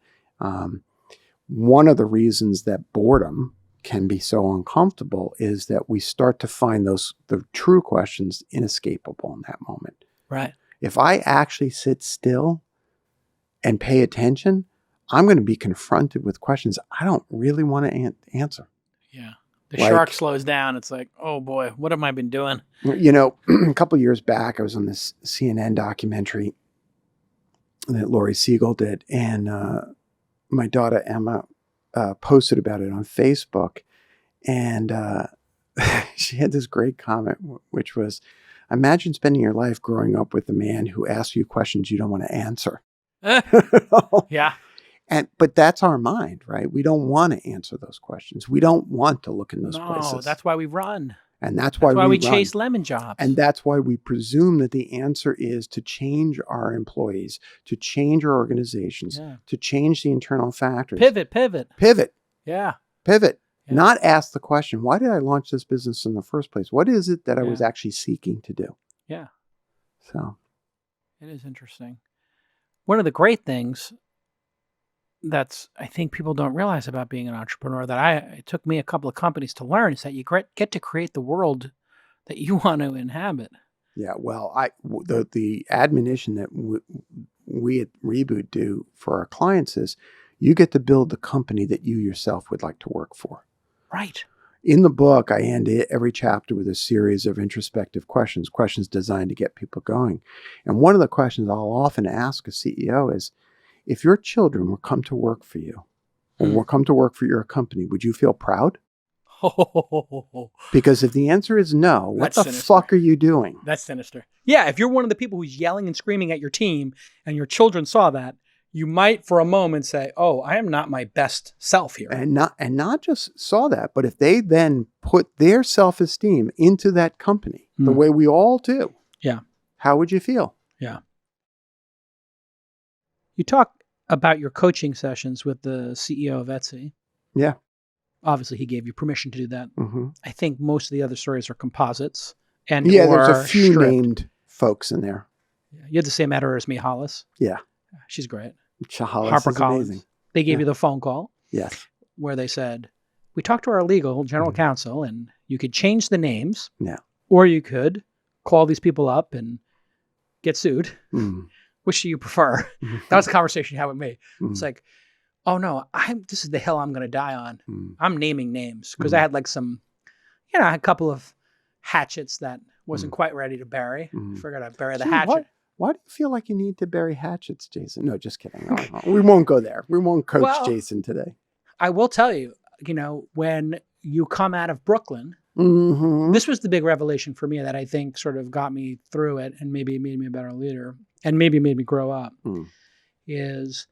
One of the reasons that boredom can be so uncomfortable is that we start to find the true questions inescapable in that moment. Right. If I actually sit still and pay attention, I'm going to be confronted with questions I don't really want to answer. Yeah. The shark slows down. It's like, oh boy, what have I been doing? A couple of years back, I was on this CNN documentary that Laurie Siegel did, and my daughter Emma posted about it on Facebook, and she had this great comment, which was, imagine spending your life growing up with a man who asks you questions you don't want to answer. Yeah. But that's our mind, right? We don't want to answer those questions. We don't want to look in those places. No, that's why we run. And that's why we chase lemon jobs. And that's why we presume that the answer is to change our employees, to change our organizations, to change the internal factors. Pivot. Yeah. Pivot. Yeah. Not ask the question, why did I launch this business in the first place? What is it that I was actually seeking to do? Yeah. So. It is interesting. One of the great things that's, I think people don't realize about being an entrepreneur, that it took me a couple of companies to learn, is that you get to create the world that you want to inhabit. Yeah, well, the admonition that we at Reboot do for our clients is, you get to build the company that you yourself would like to work for. Right. In the book, I end every chapter with a series of introspective questions designed to get people going. And one of the questions I'll often ask a CEO is, if your children will come to work for you, or will come to work for your company, would you feel proud? Because if the answer is no, what the fuck are you doing? That's sinister. Yeah, if you're one of the people who's yelling and screaming at your team and your children saw that, you might for a moment say, oh, I am not my best self here. And not just saw that, but if they then put their self-esteem into that company, the way we all do, how would you feel? Yeah. You talk about your coaching sessions with the CEO of Etsy. Yeah. Obviously, he gave you permission to do that. I think most of the other stories are composites. And there's a few named folks in there. Yeah. You had the same editor as me, Hollis. Yeah. She's great. HarperCollins. Amazing. They gave you the phone call. Yes. Where they said, we talked to our legal general counsel, and you could change the names. Yeah. Or you could call these people up and get sued. Which do you prefer? That was a conversation you had with me. It's like, oh no, this is the hill I'm going to die on. I'm naming names because I had like some, I had a couple of hatchets that wasn't quite ready to bury. Figured I'd bury the hatchet. Why do you feel like you need to bury hatchets, Jason? No, just kidding. No. We won't go there. We won't coach Jason today. I will tell you, when you come out of Brooklyn Mm-hmm. This was the big revelation for me that I think sort of got me through it and maybe made me a better leader and maybe made me grow up, is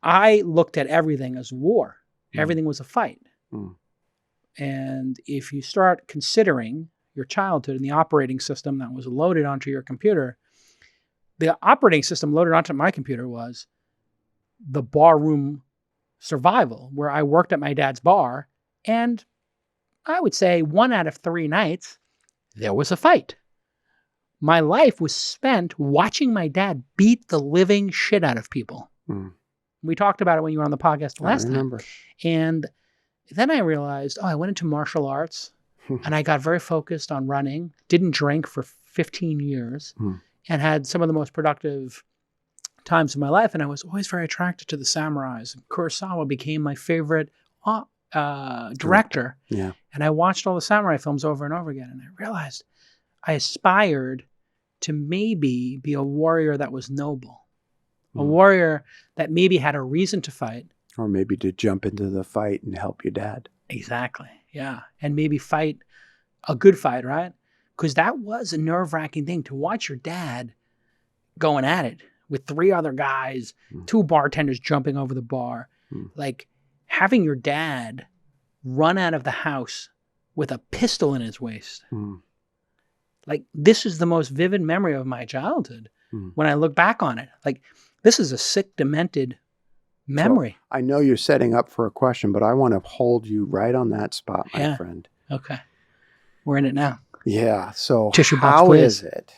I looked at everything as war. Everything was a fight. And if you start considering your childhood and the operating system that was loaded onto your computer, the operating system loaded onto my computer was the barroom survival, where I worked at my dad's bar, and I would say 1 out of 3 nights, there was a fight. My life was spent watching my dad beat the living shit out of people. We talked about it when you were on the podcast last time. And then I realized, I went into martial arts and I got very focused on running, didn't drink for 15 years, and had some of the most productive times of my life. And I was always very attracted to the samurais. And Kurosawa became my favorite director. Yeah. And I watched all the samurai films over and over again. And I realized I aspired to maybe be a warrior that was noble, a warrior that maybe had a reason to fight. Or maybe to jump into the fight and help your dad. Exactly. Yeah. And maybe fight a good fight, right? Because that was a nerve-wracking thing to watch your dad going at it with 3 other guys, 2 bartenders jumping over the bar. Like having your dad run out of the house with a pistol in his waist. Like this is the most vivid memory of my childhood when I look back on it. Like this is a sick, demented memory. So, I know you're setting up for a question, but I want to hold you right on that spot, my friend. Okay. We're in it now. Yeah. So Tissue box, how please. is it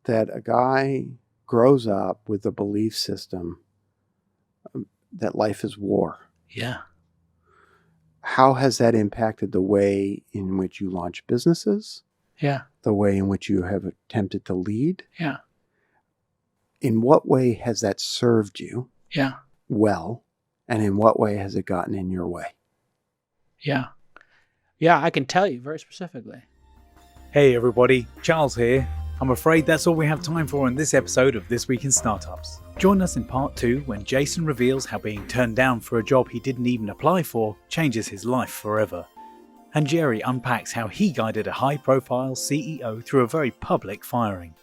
that a guy grows up with the belief system that life is war? Yeah. How has that impacted the way in which you launch businesses? Yeah. The way in which you have attempted to lead? Yeah. In what way has that served you? Yeah. Well, and in what way has it gotten in your way? Yeah. Yeah, I can tell you very specifically. Hey everybody, Charles here. I'm afraid that's all we have time for in this episode of This Week in Startups. Join us in part 2 when Jason reveals how being turned down for a job he didn't even apply for changes his life forever. And Jerry unpacks how he guided a high-profile CEO through a very public firing.